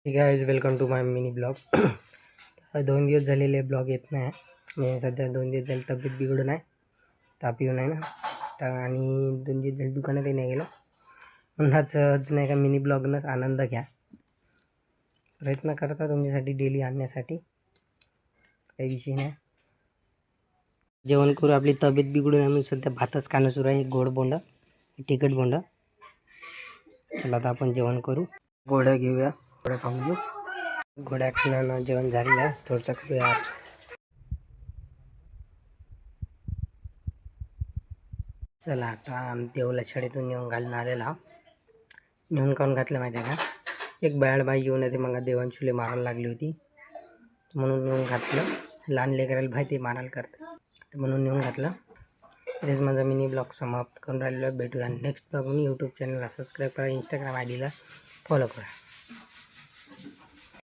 ठीक आहे, welcome to my mini blog. 2 दिवस झालेले ब्लॉग येत नाही. मी सध्या 2 दिवस झाले तब्येत बिघडून आहे, ताप येऊन आहे ना. आणि 2 दिवस झाले दुकानातही नाही गेलो. म्हणूनच नाही का मिनी ब्लॉगनं आनंद घ्या. प्रयत्न करता तुमच्यासाठी डेली आणण्यासाठी, काही विषय नाही. जेवण करू, आपली तब्येत बिघडून आहे म्हणून सध्या भातच खाणं सुरू आहे. गोड बोंड, तिखट बोंड. चला आता आपण जेवण करू. गोड्या घेऊया, गोड्या खाऊन घेऊ. गोड्या खाण्यानं जेवण झालेलं आहे. थोडंसं करूया. चला आता देवला शाळेतून नेऊन घालून आलेला. नेऊन काऊन घातलं माहिती आहे का, एक बॅड बाई येऊन येते मग देवांशुले मारायला लागली होती, म्हणून नेऊन घातलं. लहान लेकराला माहिती मारायला करतं, म्हणून नेऊन घातलं. तेच माझा मिनी ब्लॉग समाप्त करून राहिलेला. भेटूया नेक्स्ट ब्लॉग. यूट्यूब चॅनलला सबस्क्राईब करा, इंस्टाग्राम आय डीला फॉलो करा.